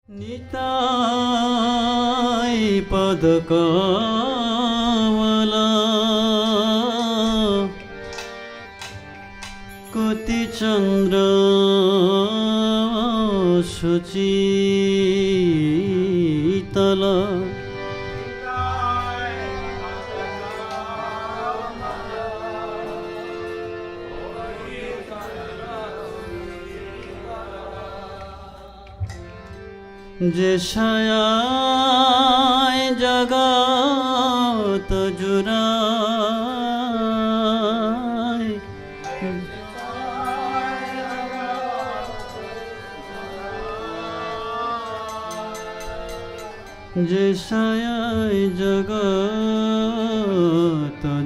निताय पदकमला कोटि चंद्र सुचितल जे छायाय जगत जुराय जे छायाय जगत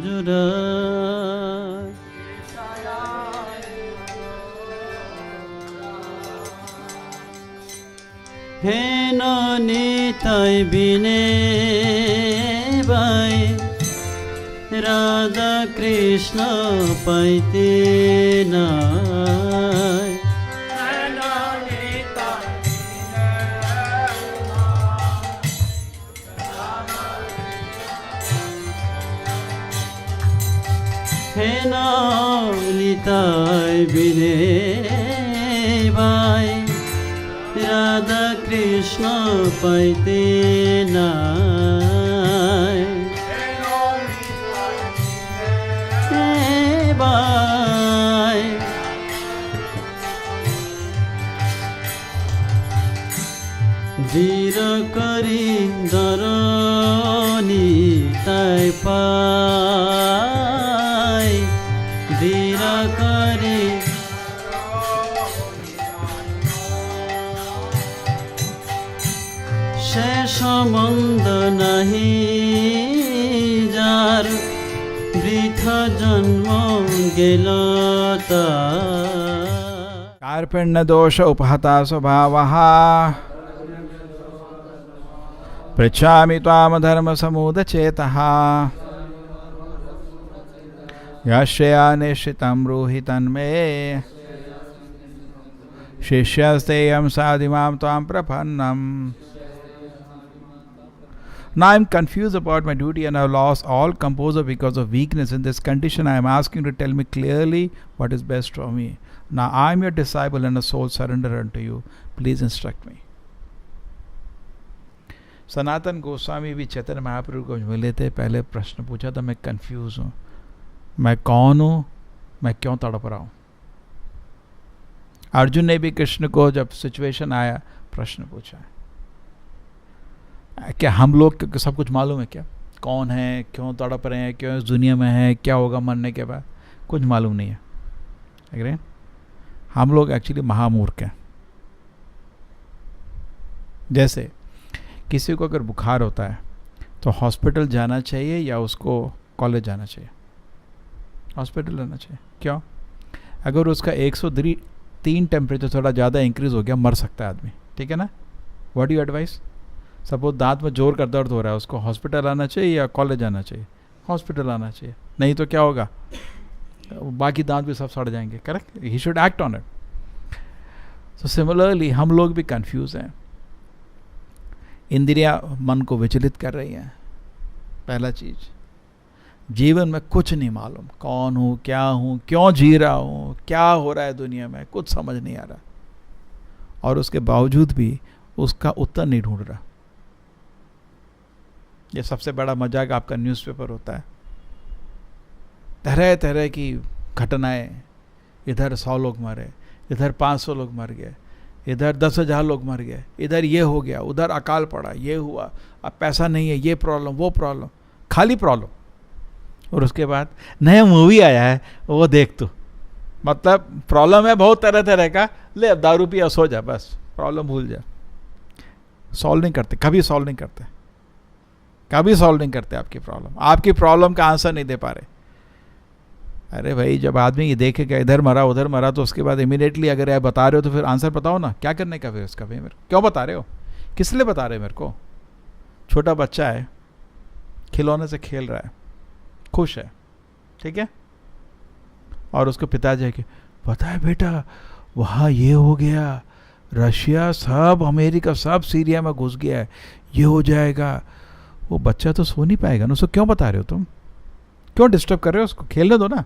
जुराय हे निताय बिने भाई राधा कृष्ण पाइते नाय हे निताय बिने भाई राधा कृष्ण पाइते नाय हे भाई धीर करी दरनी ताय पाय धीर करी সম্বন্ধ নাহি যার বৃথা জন্ম গেল कार्पण्य दोष उपहता स्वभावः पृच्छामि त्वाम धर्म समूदचेतः यश्या निश्चितं ब्रूहि तन्मे शिष्यस्तेयं साधिमां त्वां प्रपन्नम्. Now I am confused about my duty and I have lost all composure because of weakness. In this condition I am asking you to tell me clearly what is best for me. Now I am your disciple and a soul surrender unto you. Please instruct me. Sanatan Goswami भी चैतन्य महाप्रभु को मिले थे. पहले प्रश्न पूछा था, मैं confuse हूँ, मैं कौन हूँ, मैं क्यों तड़प रहा हूँ. अर्जुन ने भी कृष्ण को जब सिचुएशन आया प्रश्न पूछा है, क्या हम लोग सब कुछ मालूम है क्या, कौन है, क्यों तड़प रहे हैं, क्यों इस दुनिया में है, क्या होगा मरने के बाद, कुछ मालूम नहीं है. अग्रे हम लोग एक्चुअली महामूर्ख हैं. जैसे किसी को अगर बुखार होता है तो हॉस्पिटल जाना चाहिए या उसको कॉलेज जाना चाहिए? हॉस्पिटल जाना चाहिए. क्यों? अगर उसका 103 टेम्परेचर थोड़ा ज़्यादा इंक्रीज हो गया, मर सकता है आदमी. ठीक है ना? What you advice? सपोज दांत में जोर का दर्द हो रहा है, उसको हॉस्पिटल आना चाहिए या कॉलेज आना चाहिए? हॉस्पिटल आना चाहिए. नहीं तो क्या होगा, बाकी दांत भी सब सड़ जाएंगे. Correct? He should act on it. So similarly हम लोग भी कंफ्यूज हैं. इंद्रियां मन को विचलित कर रही हैं. पहला चीज, जीवन में कुछ नहीं मालूम, कौन हूँ, क्या हूँ, क्यों जी रहा हूँ, क्या हो रहा है दुनिया में, कुछ समझ नहीं आ रहा. और उसके बावजूद भी उसका उत्तर नहीं ढूंढ रहा. ये सबसे बड़ा मजाक आपका न्यूज़पेपर होता है. तरह तरह की घटनाएं, इधर 100 लोग मरे, इधर 500 लोग मर गए, इधर 10,000 लोग मर गए, इधर ये हो गया, उधर अकाल पड़ा, ये हुआ, अब पैसा नहीं है, ये प्रॉब्लम, वो प्रॉब्लम, खाली प्रॉब्लम. और उसके बाद नया मूवी आया है, वो देख तू. मतलब प्रॉब्लम है बहुत तरह तरह का, ले अब दारू पिया, सो जा, बस प्रॉब्लम भूल जा. सॉल्व नहीं करते, कभी सॉल्व नहीं करते, कभी सॉल्व नहीं करते आपकी प्रॉब्लम. आपकी प्रॉब्लम का आंसर नहीं दे पा रहे. अरे भाई, जब आदमी ये देखेगा इधर मरा उधर मरा, तो उसके बाद इमीडिएटली अगर आप बता रहे हो तो फिर आंसर बताओ ना, क्या करने का फिर इसका. फिर मेरे क्यों बता रहे हो, किस लिए बता रहे हो मेरे को? छोटा बच्चा है, खिलौने से खेल रहा है, खुश है, ठीक है, और उसको पिताजी है कि पता है बेटा वहाँ ये हो गया, रशिया सब, अमेरिका सब सीरिया में घुस गया है, ये हो जाएगा। वो बच्चा तो सो नहीं पाएगा ना, उसको क्यों बता रहे हो तुम? क्यों डिस्टर्ब कर रहे हो उसको? खेलने दो ना।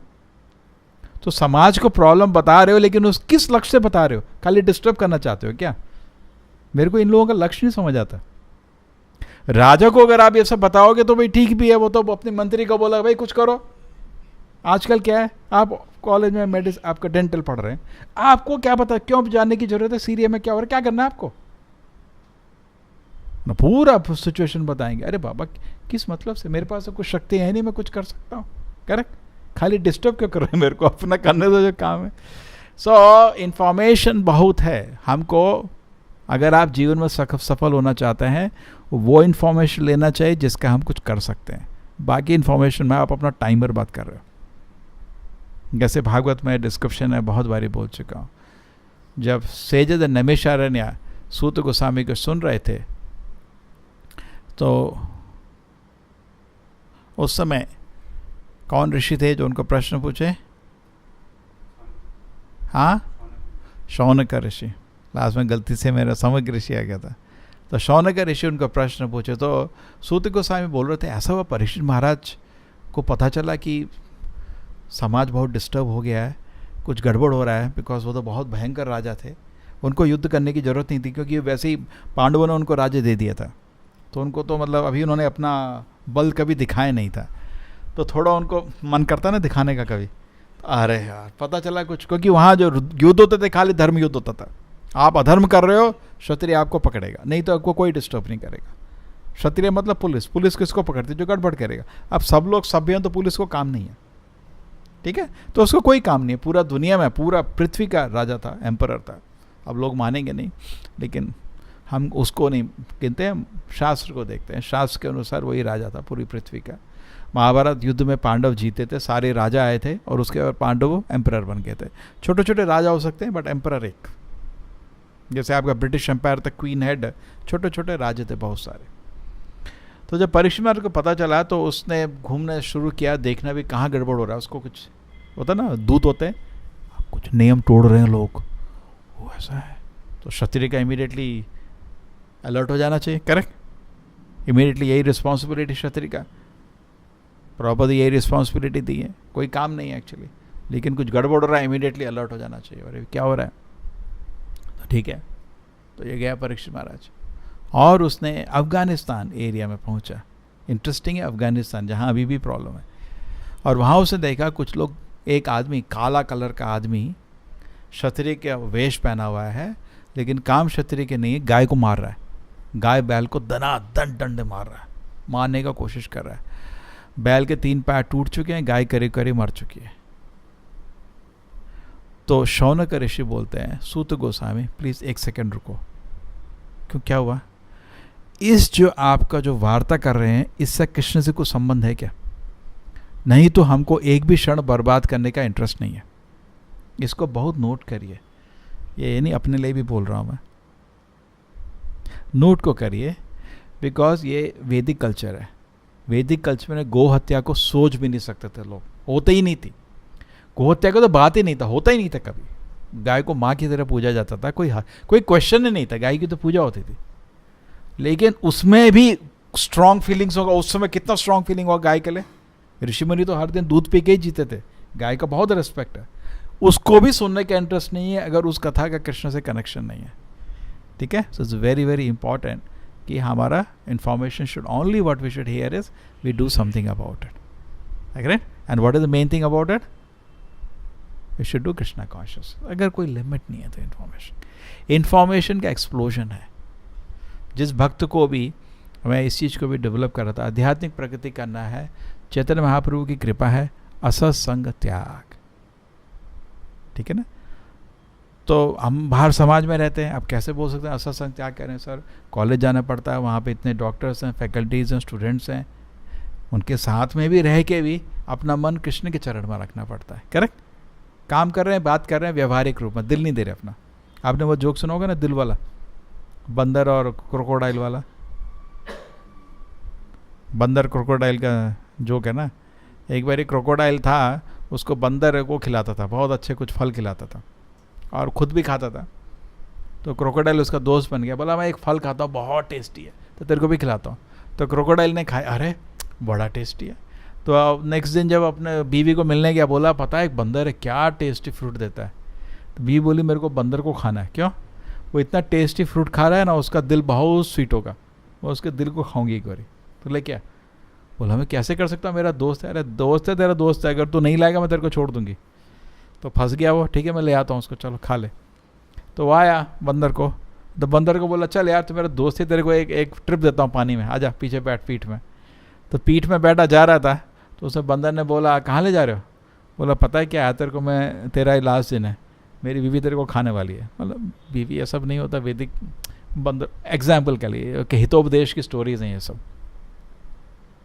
तो समाज को प्रॉब्लम बता रहे हो, लेकिन उस किस लक्ष्य से बता रहे हो? खाली डिस्टर्ब करना चाहते हो क्या? मेरे को इन लोगों का लक्ष्य नहीं समझ आता। राजा को अगर आप ये सब बताओगे तो भाई ठीक भी है, वो तो अपने मंत्री को बोला भाई कुछ करो। आजकल क्या है, आप कॉलेज में मेडिसिन, आपका डेंटल पढ़ रहे हैं, आपको क्या पता, क्यों जानने की जरूरत है सीरिया में क्या हो रहा है, क्या करना है आपको ना? पूरा सिचुएशन बताएंगे। अरे बाबा किस मतलब से? मेरे पास तो कुछ शक्ति है नहीं, मैं कुछ कर सकता हूँ। करेक्ट? खाली डिस्टर्ब क्यों कर रहे हैं मेरे को? अपना करने दो जो काम है। सो इंफॉर्मेशन बहुत है हमको। अगर आप जीवन में सफल होना चाहते हैं, वो इन्फॉर्मेशन लेना चाहिए जिसका हम कुछ कर सकते हैं। बाकी इन्फॉर्मेशन में आप अपना टाइमर बात कर रहे हो। जैसे भागवत में डिस्क्रिप्शन है, बहुत बारी बोल चुका हूँ। जब सेजद नैमिषारण्य सूत गोस्वामी को सुन रहे थे, तो उस समय कौन ऋषि थे जो उनको प्रश्न पूछे? हाँ, शौनक ऋषि। लास्ट में गलती से मेरा समग्र ऋषि आ गया था। तो शौनक ऋषि उनको प्रश्न पूछे, तो सूत गोस्वामी बोल रहे थे ऐसा हुआ परीक्षित महाराज को पता चला कि समाज बहुत डिस्टर्ब हो गया है, कुछ गड़बड़ हो रहा है। बिकॉज वो तो बहुत भयंकर राजा थे, उनको युद्ध करने की ज़रूरत नहीं थी, क्योंकि वैसे ही पांडवों ने उनको राज्य दे दिया था। तो उनको तो मतलब अभी उन्होंने अपना बल कभी दिखाया नहीं था, तो थोड़ा उनको मन करता ना दिखाने का कभी। अरे यार पता चला कुछ, क्योंकि वहाँ जो युद्ध होते थे खाली धर्म युद्ध होता था। आप अधर्म कर रहे हो, क्षत्रिय आपको पकड़ेगा, नहीं तो आपको कोई डिस्टर्ब नहीं करेगा। क्षत्रिय मतलब पुलिस, पुलिस किसको पकड़ती? जो गड़बड़ करेगा। अब सब लोग सभ्य हैं तो पुलिस को काम नहीं है, ठीक है? तो उसको कोई काम नहीं है। पूरा दुनिया में, पूरा पृथ्वी का राजा था, एम्परर था। अब लोग मानेंगे नहीं, लेकिन हम उसको नहीं गिनते हैं, शास्त्र को देखते हैं। शास्त्र के अनुसार वही राजा था पूरी पृथ्वी का। महाभारत युद्ध में पांडव जीते थे, सारे राजा आए थे, और उसके बाद पांडव एम्परर बन गए थे। छोटे छोटे राजा हो सकते हैं, बट एम्परर एक। जैसे आपका ब्रिटिश एम्पायर तक क्वीन हेड, छोटे छोटे राज्य थे बहुत सारे। तो जब परीक्षित महाराज को पता चला, तो उसने घूमना शुरू किया, देखना भी कहाँ गड़बड़ हो रहा है। उसको कुछ होता ना, दूत होते हैं, कुछ नियम तोड़ रहे हैं लोग, वो ऐसा है। तो क्षत्रिय का इमीडिएटली अलर्ट हो जाना चाहिए। करेक्ट? इमीडिएटली यही रिस्पॉन्सिबिलिटी क्षत्रिय का, प्रॉपर यही रिस्पॉन्सिबिलिटी दी है। कोई काम नहीं है एक्चुअली, लेकिन कुछ गड़बड़ हो रहा है, इमीडिएटली अलर्ट हो जाना चाहिए। अरे क्या हो रहा है? तो ठीक है, तो ये गया परीक्षित महाराज, और उसने अफगानिस्तान एरिया में पहुंचा। इंटरेस्टिंग है अफगानिस्तान, जहाँ अभी भी प्रॉब्लम है। और वहाँ उसने देखा कुछ लोग, एक आदमी, काला कलर का आदमी, क्षत्रिय का वेश पहना हुआ है, लेकिन काम क्षत्रिय के नहीं है, गाय को मार रहा है। गाय बैल को दनादन डंड मार रहा है, मारने का कोशिश कर रहा है। बैल के 3 पैर टूट चुके हैं, गाय करीब करीब मर चुकी है। तो शौनक ऋषि बोलते हैं, सूत गोस्वामी प्लीज़ 1 सेकंड रुको। क्यों, क्या हुआ? इस जो आपका जो वार्ता कर रहे हैं, इससे कृष्ण से कोई संबंध है क्या? नहीं तो हमको एक भी क्षण बर्बाद करने का इंटरेस्ट नहीं है। इसको बहुत नोट करिए, ये नहीं अपने लिए भी बोल रहा हूँ मैं, नोट को करिए। बिकॉज ये वैदिक कल्चर है। वैदिक कल्चर में गौ हत्या को सोच भी नहीं सकते थे लोग, होते ही नहीं थी। गौ हत्या का तो बात ही नहीं था, होता ही नहीं था कभी। गाय को माँ की तरह पूजा जाता था, कोई क्वेश्चन ही नहीं था, गाय की तो पूजा होती थी। लेकिन उसमें भी स्ट्रॉन्ग फीलिंग्स होगा। उस समय कितना स्ट्रॉन्ग फीलिंग होगा गाय के लिए। ऋषि मुनि तो हर दिन दूध पी के ही जीते थे। गाय का बहुत रिस्पेक्ट है। उसको भी सुनने का इंटरेस्ट नहीं है अगर उस कथा का कृष्ण से कनेक्शन नहीं है। ठीक है? So it's very very important कि हमारा information should only what we should hear is we do something about it. Agree? And what is the main thing about it? We should do Krishna conscious. अगर कोई limit नहीं है तो information का explosion है। जिस भक्त को भी, मैं इस चीज़ को भी डेवलप कर रहा था, आध्यात्मिक प्रगति करना है, चैतन्य महाप्रभु की कृपा है, असत्संग त्याग। ठीक है ना? तो हम बाहर समाज में रहते हैं, आप कैसे बोल सकते हैं असत्संग त्याग करें? सर कॉलेज जाना पड़ता है, वहाँ पे इतने डॉक्टर्स हैं, फैकल्टीज़ हैं, स्टूडेंट्स हैं, उनके साथ में भी रह के भी अपना मन कृष्ण के चरण में रखना पड़ता है। करेक्ट? काम कर रहे हैं, बात कर रहे हैं व्यवहारिक रूप में, दिल नहीं दे रहे अपना। आपने वो जोक सुना होगा ना, दिल वाला, बंदर और क्रोकोडाइल वाला। बंदर क्रोकोडाइल का जोक है ना। एक बार एक क्रोकोडाइल था, उसको बंदर को खिलाता था, बहुत अच्छे कुछ फल खिलाता था और खुद भी खाता था। तो क्रोकोडाइल उसका दोस्त बन गया, बोला मैं एक फल खाता हूँ बहुत टेस्टी है, तो तेरे को भी खिलाता हूँ। तो क्रोकोडाइल ने खाया, अरे बड़ा टेस्टी है। तो नेक्स्ट दिन जब अपने बीवी को मिलने गया, बोला पता है एक बंदर है क्या टेस्टी फ्रूट देता है। तो बीवी बोली मेरे को बंदर को खाना है। क्यों? वो इतना टेस्टी फ्रूट खा रहा है ना, उसका दिल बहुत स्वीट होगा, वो उसके दिल को खाऊंगी एक बारी। तो ले क्या? बोला मैं कैसे कर सकता हूँ, मेरा दोस्त है। अरे दोस्त है, तेरा दोस्त है, अगर तू नहीं लाएगा मैं तेरे को छोड़ दूंगी। तो फंस गया वो, ठीक है मैं ले आता हूँ उसको, चलो खा ले। तो वो आया बंदर को, तो बंदर को बोला चल यार तू मेरा दोस्त है, तेरे को एक ट्रिप देता हूँ पानी में, आजा पीछे बैठ पीठ में। तो पीठ में बैठा जा रहा था, तो उसने बंदर ने बोला कहाँ ले जा रहे हो? बोला पता है क्या है, तेरे को मैं, तेरा लास्ट दिन है, मेरी बीवी तेरे को खाने वाली है। मतलब बीवी ये सब नहीं होता, वैदिक बंदर एग्जाम्पल के लिए, हितोपदेश की स्टोरीज हैं ये सब,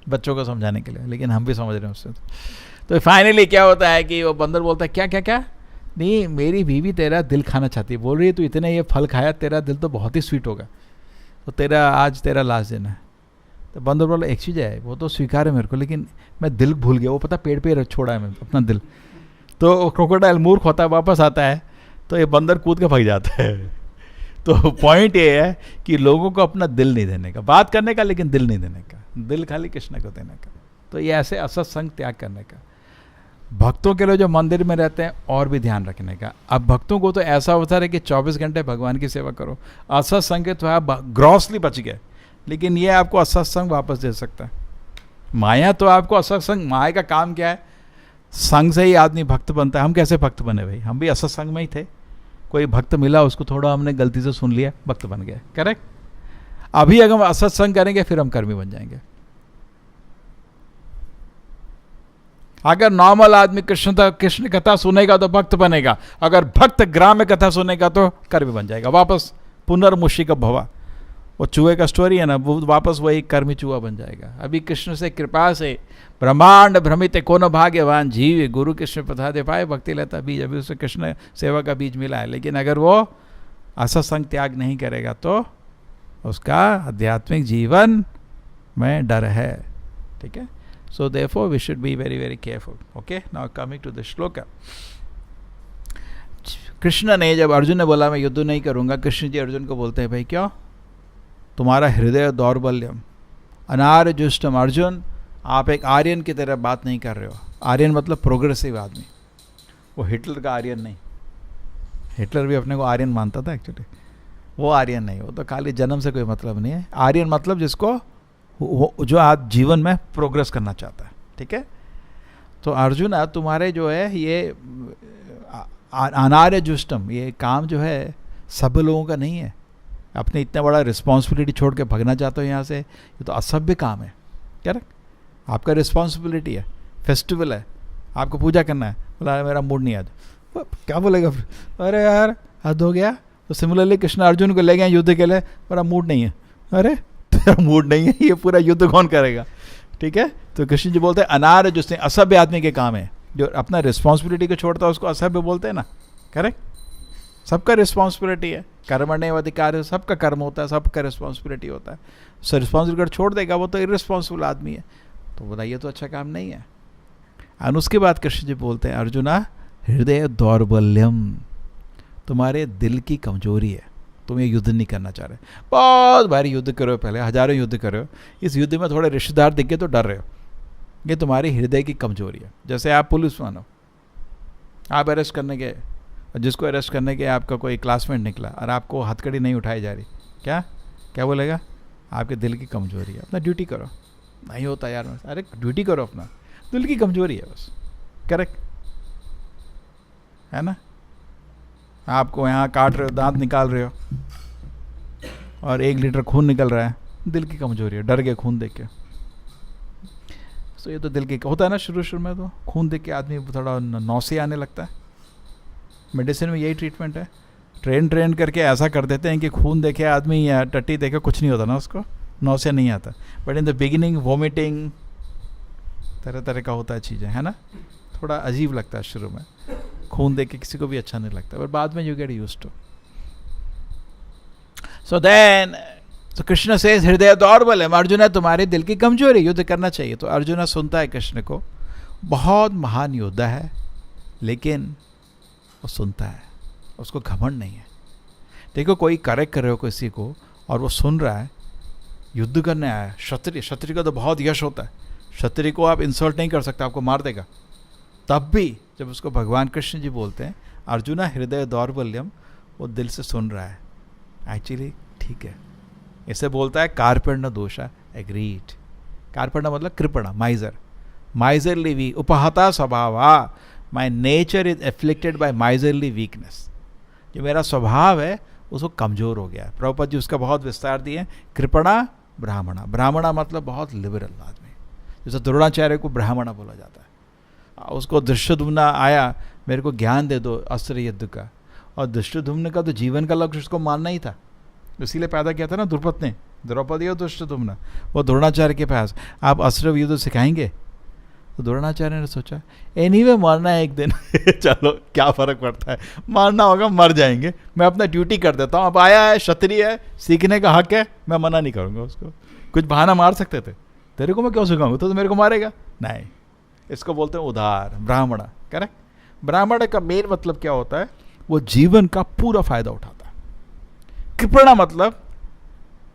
बच्चों को समझाने के लिए, लेकिन हम भी समझ रहे हैं उससे। तो फाइनली क्या होता है कि वो बंदर बोलता है क्या क्या क्या, नहीं मेरी बीवी तेरा दिल खाना चाहती है, बोल रही है तू इतने ये फल खाया तेरा दिल तो बहुत ही स्वीट होगा, तो तेरा आज तेरा लास्ट दिन है। तो बंदर बोला एक चीज़ है, वो तो स्वीकार है मेरे को, लेकिन मैं दिल भूल गया, वो पता पेड़ पे छोड़ा है मैं अपना दिल। तो क्रोकोडाइल मूर्ख होता है, वापस आता है, तो ये बंदर कूद के भाग जाता है। तो पॉइंट ये है कि लोगों को अपना दिल नहीं देने का, बात करने का लेकिन दिल नहीं देने का, दिल खाली कृष्ण को देने का। तो ये ऐसे असत्संग त्याग करने का। भक्तों के लिए जो मंदिर में रहते हैं और भी ध्यान रखने का। अब भक्तों को तो ऐसा अवसर है कि 24 घंटे भगवान की सेवा करो, असत्संग के तो आप ग्रॉसली बच गए, लेकिन ये आपको असत्संग वापस दे सकता है। माया तो आपको असत्संग, माया का काम क्या है, संग से ही आदमी भक्त बनता है। हम कैसे भक्त बने भाई, हम भी असत्संग में ही थे, कोई भक्त मिला उसको थोड़ा हमने गलती से सुन लिया, भक्त बन गए, करेक्ट। अभी अगर हम असत्संग करेंगे फिर हम कर्मी बन जाएंगे। अगर नॉर्मल आदमी कृष्ण कथा सुनेगा तो भक्त बनेगा, अगर भक्त ग्राम्य कथा सुनेगा तो कर्मी बन जाएगा, वापस पुनर्मुषिक भवा, वो चूहे का स्टोरी है ना, वो वापस वही कर्मी चूहा बन जाएगा। अभी कृष्ण से कृपा से ब्रह्मांड भ्रमित कोनो भाग्यवान जीव, गुरु कृष्ण प्रसाद पाए भक्ति लेता बीज, अभी उसे कृष्ण सेवा का बीज मिला है। लेकिन अगर वो असत्संग त्याग नहीं करेगा तो उसका आध्यात्मिक जीवन में डर है, ठीक है। So therefore we should be very very careful. Okay, now coming to the shloka. Krishna ने, जब अर्जुन ने बोला मैं युद्ध नहीं करूंगा, कृष्ण जी अर्जुन को बोलते हैं भाई क्यों, तुम्हारा हृदय दौर्बल्यम अनार्य जुष्टम। अर्जुन आप एक आर्यन की तरह बात नहीं कर रहे हो। आर्यन मतलब प्रोग्रेसिव आदमी, वो हिटलर का आर्यन नहीं। हिटलर भी अपने को आर्यन मानता था एक्चुअली, वो आर्यन नहीं, वो तो खाली जन्म से कोई मतलब नहीं है। आर्यन मतलब जिसको जो आप जीवन में प्रोग्रेस करना चाहता है, ठीक है। तो अर्जुन तुम्हारे जो है ये अनार्य जुष्टम, ये काम जो है सब लोगों का नहीं है। अपने इतना बड़ा रिस्पॉन्सिबिलिटी छोड़ के भागना चाहते हो यहाँ से, ये तो असभ्य काम है, क्या ना। आपका रिस्पॉन्सिबिलिटी है, फेस्टिवल है, आपको पूजा करना है, बोला मेरा मूड नहीं आज, क्या बोलेगा फिर, अरे यार हद हो गया। तो सिमिलरली कृष्ण अर्जुन को ले गए युद्ध के लिए, मेरा मूड नहीं है, अरे तेरा मूड नहीं है, ये पूरा युद्ध कौन करेगा, ठीक है। तो कृष्ण जी बोलते हैं अनार्य जो असभ्य आदमी के काम है, जो अपना रिस्पॉन्सिबिलिटी को छोड़ता है उसको असभ्य बोलते हैं ना, करेक्ट। सबका रिस्पॉन्सिबिलिटी है, कर्मण्येव अधिकार, सबका कर्म होता है, सबका रिस्पॉन्सिबिलिटी होता है। सो रिस्पॉन्सिबिलिटी छोड़ देगा वो तो इररिस्पॉन्सिबल आदमी है। तो बोला ये तो अच्छा काम नहीं है। और उसके बाद कृष्ण जी बोलते हैं अर्जुना हृदय दौर्बल्यम, तुम्हारे दिल की कमजोरी है, तुम ये युद्ध नहीं करना चाह रहे। बहुत भारी युद्ध करो, पहले हजारों युद्ध करो, इस युद्ध में थोड़े रिश्तेदार दिख गए तो डर रहे हो, ये तुम्हारी हृदय की कमजोरी है। जैसे आप पुलिस मानो, आप अरेस्ट करने गए, जिसको अरेस्ट करने के आपका कोई क्लासमेट निकला और आपको हथकड़ी नहीं उठाई जा रही, क्या क्या बोलेगा, आपके दिल की कमजोरी है, अपना ड्यूटी करो। नहीं होता यार, अरे ड्यूटी करो, अपना दिल की कमजोरी है बस, करेक्ट है ना। आपको यहाँ काट रहे हो, दांत निकाल रहे हो और 1 लीटर खून निकल रहा है, दिल की कमजोरी है, डर गए खून देख के। तो ये तो दिल की होता है ना, शुरू में तो खून देख के आदमी थोड़ा नौसे आने लगता है। मेडिसिन में यही ट्रीटमेंट है, ट्रेन करके ऐसा कर देते हैं कि खून देखे आदमी या टट्टी देखे कुछ नहीं होता ना, उसको नौसे नहीं आता। But in the beginning vomiting तरह तरह का होता है चीज़ें, है ना, थोड़ा अजीब लगता है शुरू में, खून देख के किसी को भी अच्छा नहीं लगता, बट बाद में you get used to. So then तो कृष्ण से हृदय दौर्बल है, अर्जुन है तुम्हारे दिल की कमजोरी, युद्ध करना चाहिए। तो अर्जुन सुनता है कृष्ण को, बहुत महान योद्धा है, लेकिन वो सुनता है, उसको घमंड नहीं है। देखो कोई करेक्ट कर रहे हो किसी को और वो सुन रहा है, युद्ध करने आया है, क्षत्रिय का तो बहुत यश होता है, क्षत्रिय को आप इंसल्ट नहीं कर सकते, आपको मार देगा। तब भी जब उसको भगवान कृष्ण जी बोलते हैं अर्जुना हृदय दौर्बल्यम, वो दिल से सुन रहा है, एक्चुअली ठीक है। इसे बोलता है कार्पण्य दोषा, एग्रीड। कार्पण्य मतलब कृपणा, माइजर, माइजरली वीक, उपहता स्वभाव, my nature is afflicted by miserly weakness. जो मेरा स्वभाव है उसको कमज़ोर हो गया है। प्रभुपाद जी उसका बहुत विस्तार दिए, कृपणा ब्राह्मणा। ब्राह्मणा मतलब बहुत लिबरल आदमी, जैसे द्रोणाचार्य को ब्राह्मणा बोला जाता है। उसको धृष्टद्युम्न आया, मेरे को ज्ञान दे दो अस्त्र युद्ध का, और धृष्टद्युम्न का तो जीवन का लक्ष्य उसको मानना ही था, इसीलिए पैदा किया था ना द्रुपद ने, द्रौपदी और धृष्टद्युम्न। वो द्रोणाचार्य के पास आप अस्त्र युद्ध सिखाएंगे, तो द्रोणाचार्य ने सोचा एनीवे मरना है एक दिन चलो क्या फ़र्क पड़ता है, मारना होगा मर जाएंगे, मैं अपना ड्यूटी कर देता हूँ। अब आया है, क्षत्रिय है, सीखने का हक है, मैं मना नहीं करूँगा उसको। कुछ बहाना मार सकते थे, तेरे को मैं क्यों सिखाऊंगा, तो मेरे को मारेगा नहीं। इसको बोलते हैं उदार, ब्राह्मण, करेक्ट। ब्राह्मण का मेन मतलब क्या होता है, वो जीवन का पूरा फायदा उठाता है। कृपणा मतलब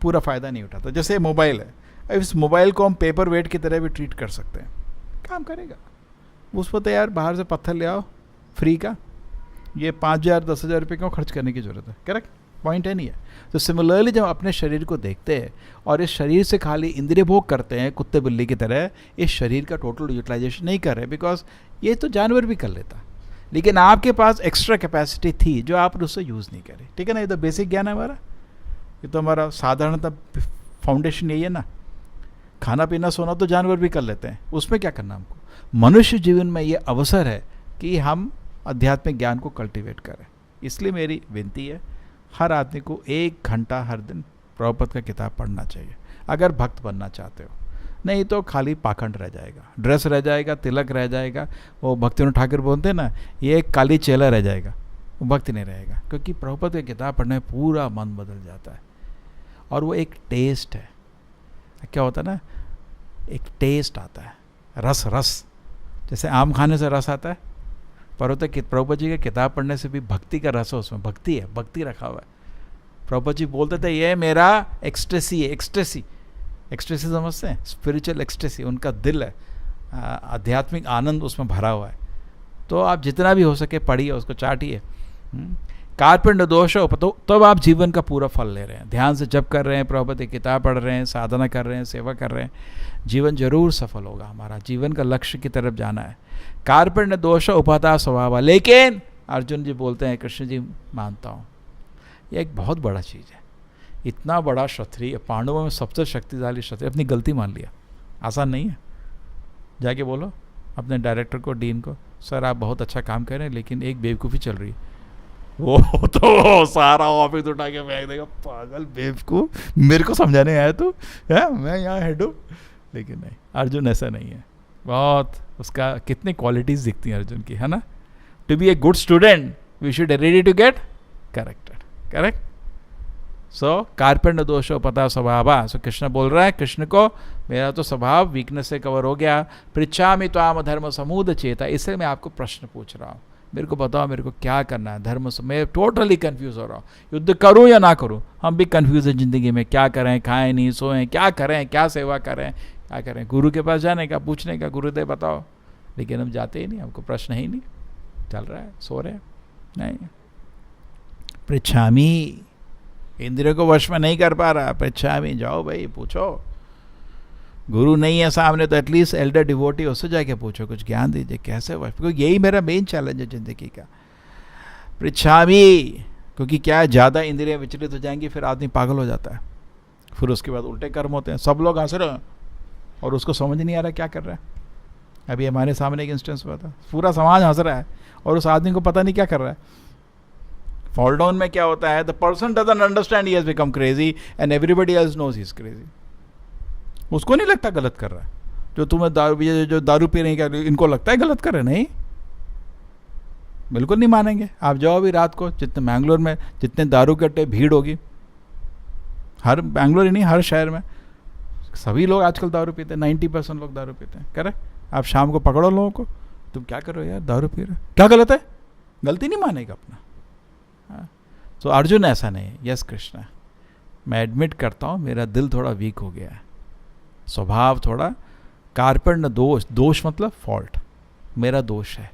पूरा फायदा नहीं उठाता। जैसे मोबाइल है, अब इस मोबाइल को हम पेपर वेट की तरह भी ट्रीट कर सकते हैं, काम करेगा। उस पर तो यार बाहर से पत्थर ले आओ फ्री का, ये 5,000 10,000 रुपये क्यों खर्च करने की जरूरत है, करेक्ट, पॉइंट है नहीं है। तो सिमिलरली जब अपने शरीर को देखते हैं और इस शरीर से खाली इंद्रिय भोग करते हैं कुत्ते बिल्ली की तरह, इस शरीर का टोटल यूटिलाइजेशन नहीं कर रहे, बिकॉज ये तो जानवर भी कर लेता, लेकिन आपके पास एक्स्ट्रा कैपेसिटी थी जो आप उससे यूज़ नहीं करे, ठीक है ना। ये तो बेसिक ज्ञान है हमारा, ये तो हमारा साधारणतः फाउंडेशन यही है ना। खाना पीना सोना तो जानवर भी कर लेते हैं, उसमें क्या करना हमको। मनुष्य जीवन में ये अवसर है कि हम आध्यात्मिक ज्ञान को कल्टीवेट करें। इसलिए मेरी विनती है, हर आदमी को 1 घंटा हर दिन प्रभुपाद का किताब पढ़ना चाहिए, अगर भक्त बनना चाहते हो। नहीं तो खाली पाखंड रह जाएगा, ड्रेस रह जाएगा, तिलक रह जाएगा, वो भक्तिविनोद ठाकुर बोलते हैं ना, ये एक काली चेला रह जाएगा, वो भक्ति नहीं रहेगा। क्योंकि प्रभुपाद की किताब पढ़ने में पूरा मन बदल जाता है। और वो एक टेस्ट है, क्या होता है ना, एक टेस्ट आता है, रस। जैसे आम खाने से रस आता है, प्रभुपाद जी की किताब पढ़ने से भी भक्ति का रस है, उसमें भक्ति है, भक्ति रखा हुआ है। प्रभुपाद जी बोलते थे ये मेरा एक्सटेसी है, एक्सटेसी समझते हैं, स्पिरिचुअल एक्सटेसी, उनका दिल है, आध्यात्मिक आनंद उसमें भरा हुआ है। तो आप जितना भी हो सके पढ़िए, उसको चाटिए। कार्पण्य दोष हो तो तब आप जीवन का पूरा फल ले रहे हैं, ध्यान से जप कर रहे हैं, प्रभुपाद की किताब पढ़ रहे हैं, साधना कर रहे हैं, सेवा कर रहे हैं, जीवन जरूर सफल होगा। हमारा जीवन का लक्ष्य की तरफ जाना है। कार्पण्य दोष उपाता स्वभाव, लेकिन अर्जुन जी बोलते हैं कृष्ण जी मानता हूँ, ये एक बहुत बड़ा चीज़ है। इतना बड़ा क्षत्रिय, पांडवों में सबसे शक्तिशाली क्षत्रिय, अपनी गलती मान लिया, आसान नहीं है। जाके बोलो अपने डायरेक्टर को, डीन को, सर आप बहुत अच्छा काम कर रहे हैं लेकिन एक बेवकूफ़ी चल रही है। वो तो सारा ऑफिस उठा के फेंक देगा, पागल बेवकूफ, मेरे को समझाने आया तू है, मैं यहाँ हेड हूँ। लेकिन नहीं, अर्जुन ऐसा नहीं है। बहुत उसका कितनी क्वालिटीज़ दिखती हैं अर्जुन की, है ना। To be a good student we should ready to get corrected, correct. So कार्पण्य दोषो पता स्वभाव। सो कृष्ण बोल रहा है कृष्ण को, मेरा तो स्वभाव वीकनेस से कवर हो गया। पृच्छामि त्वाम धर्म समूद चेता, इसलिए मैं आपको प्रश्न पूछ रहा हूँ, मेरे को बताओ मेरे को क्या करना है धर्म से। मैं टोटली कंफ्यूज हो रहा हूँ, युद्ध करूँ या ना करूँ। हम भी कंफ्यूज हैं ज़िंदगी में, क्या करें, खाएं नहीं सोएं, क्या करें, क्या सेवा करें, क्या करें। गुरु के पास जाने का, पूछने का, गुरुदेव बताओ, लेकिन हम जाते ही नहीं, हमको प्रश्न ही नहीं, चल रहा है, सो रहे हैं। नहीं, पृच्छामि, इंद्रियों को वश में नहीं कर पा रहा, पृच्छामि, जाओ भाई पूछो। गुरु नहीं है सामने तो एटलीस्ट एल्डर डिवोटी, उससे जाके पूछो, कुछ ज्ञान दीजिए कैसे वश, क्योंकि यही मेरा मेन चैलेंज है ज़िंदगी का। पृच्छामि, क्योंकि क्या है, ज़्यादा इंद्रियां विचलित हो जाएंगी, फिर आदमी पागल हो जाता है, फिर उसके बाद उल्टे कर्म होते हैं। सब लोग हंस रहे हैं और उसको समझ नहीं आ रहा क्या कर रहा है। अभी हमारे सामने एक इंस्टेंस हुआ था, पूरा समाज हंस रहा है और उस आदमी को पता नहीं क्या कर रहा है। फॉल डाउन में क्या होता है, the person doesn't understand he has become crazy and everybody else knows he is crazy. उसको नहीं लगता गलत कर रहा है। जो तुम्हें जो दारू पी रहे हैं, इनको लगता है गलत कर रहे हैं। नहीं, बिल्कुल नहीं मानेंगे। आप जाओ अभी रात को, जितने मैंगलोर में जितने दारू के अड्डे भीड़ होगी, हर बैंगलोर ही नहीं, हर शहर में सभी लोग आजकल दारू पीते हैं, 90% लोग दारू पीते हैं, करेक्ट। आप शाम को पकड़ो लोगों को, तुम क्या कर रहे हो यार, दारू पी रहे हो, क्या गलत है, गलती नहीं मानेगा अपना। तो अर्जुन ऐसा नहीं है, यस कृष्ण मैं एडमिट करता हूँ मेरा दिल थोड़ा वीक हो गया है, स्वभाव थोड़ा कार्पेंट दोष, दोष मतलब फॉल्ट, मेरा दोष है,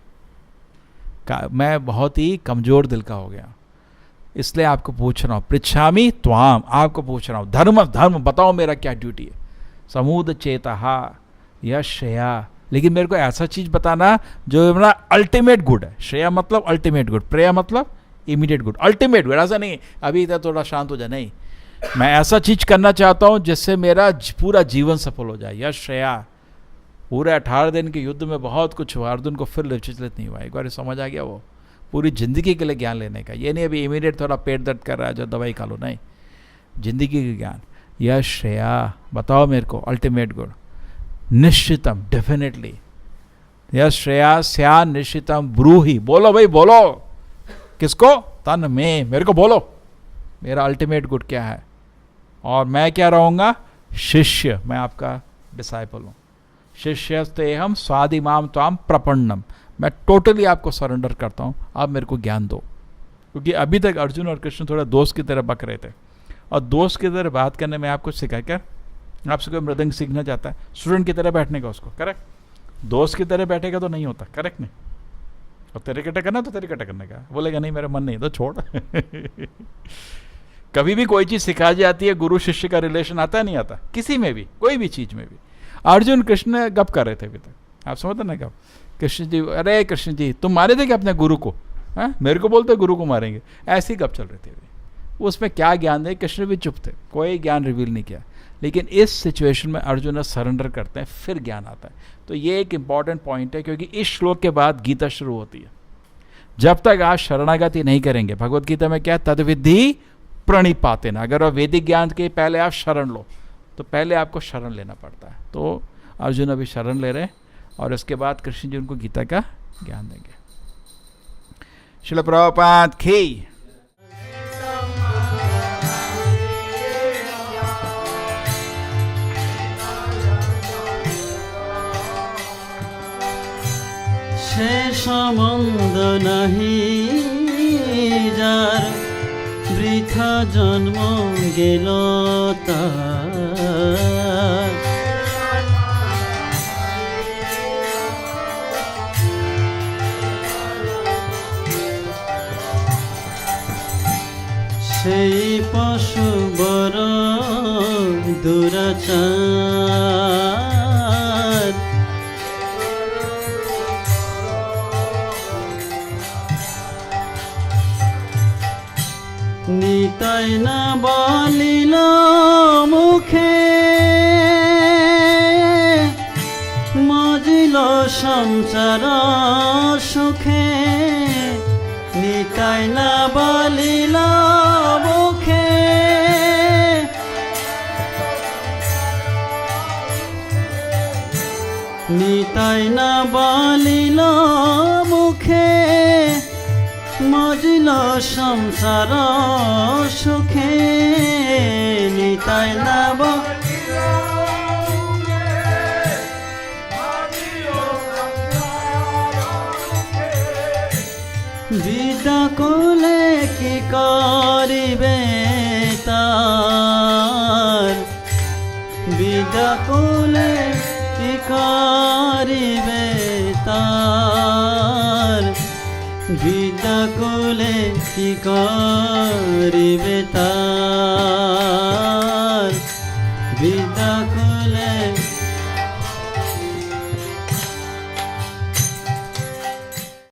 मैं बहुत ही कमज़ोर दिल का हो गया, इसलिए आपको पूछ रहा हूँ, पृच्छामि त्वाम, आपको पूछ रहा हूँ, धर्म धर्म बताओ मेरा क्या ड्यूटी है, समूद चेतहा या श्रेया, लेकिन मेरे को ऐसा चीज़ बताना जो मेरा अल्टीमेट गुड है, श्रेया मतलब अल्टीमेट गुड, प्रेया मतलब इमीडिएट गुड, अल्टीमेट गुड, ऐसा नहीं अभी इधर थोड़ा शांत हो जाए, नहीं, मैं ऐसा चीज़ करना चाहता हूँ जिससे मेरा पूरा जीवन सफल हो जाए, या श्रेया। पूरे 18 दिन के युद्ध में बहुत कुछ हुआ, अर्जुन को फिर विचलित नहीं हुआ, एक बार समझ आ गया, वो पूरी ज़िंदगी के लिए ज्ञान लेने का, ये नहीं अभी इमीडिएट थोड़ा पेट दर्द कर रहा है जो दवाई खा लो, नहीं, जिंदगी के ज्ञान, यह श्रेया बताओ मेरे को अल्टीमेट गुड, निश्चितम डेफिनेटली, यह श्रेया स्या निश्चितम ब्रूहि, बोलो भाई बोलो, किसको, तन में, मेरे को बोलो मेरा अल्टीमेट गुड क्या है, और मैं क्या रहूँगा, शिष्य, मैं आपका डिसाइपल हूँ, शिष्यस्ते हम स्वादिमाम त्वाम प्रपन्नम, मैं टोटली आपको सरेंडर करता हूँ, आप मेरे को ज्ञान दो, क्योंकि अभी तक अर्जुन और कृष्ण थोड़ा दोस्त की तरह बक रहे थे, और दोस्त की तरह बात करने में आपको सिखा क्या, आपसे कोई मृदंग सीखना चाहता है, स्टूडेंट की तरह बैठने का उसको, करेक्ट, दोस्त की तरह बैठेगा तो नहीं होता, करेक्ट नहीं, और तेरे कटा करना तो तेरे कटा करने का, बोलेगा नहीं मेरा मन नहीं तो छोड़ कभी भी कोई चीज़ सिखाई जाती है, गुरु शिष्य का रिलेशन आता है नहीं आता, किसी में भी, कोई भी चीज़ में भी। अर्जुन कृष्ण गप कर रहे थे अभी तक, आप समझते ना गप, कृष्ण जी, अरे कृष्ण जी तुम मारे थे क्या अपने गुरु को, हाँ मेरे को बोलते गुरु को मारेंगे, ऐसी गप चल रही थी अभी, उसमें क्या ज्ञान दे, कृष्ण भी चुप थे, कोई ज्ञान रिवील नहीं किया, लेकिन इस सिचुएशन में अर्जुन सरेंडर करते हैं, फिर ज्ञान आता है। तो ये एक इंपॉर्टेंट पॉइंट है, क्योंकि इस श्लोक के बाद गीता शुरू होती है, जब तक आप शरणागति नहीं करेंगे, भगवत गीता में क्या, तद्विधि प्रणिपातेन, अगर आप वैदिक ज्ञान के पहले आप शरण लो, तो पहले आपको शरण लेना पड़ता है, तो अर्जुन अभी शरण ले रहे हैं, और इसके बाद कृष्ण जी उनको गीता का ज्ञान देंगे। श्रील प्रभुपाद की সে সম্বন্ধ নাহি যার বৃথা জন্ম গেল তার, সেই পশু বড় দুরাচার, নিতাই না বলিল মুখে, মজিল সংসার সুখে, নিতাই না বলিল মুখে, নিতাই না বলিল মুখে, মজিল সংসার সুখে, নিতাই না বিদ্যা কোলে কি করিবে তার, বিদ্যা কোলে কি করিবে তার, বিদ্যা কোলে কি করিবে তার, বিদ্যা কোলে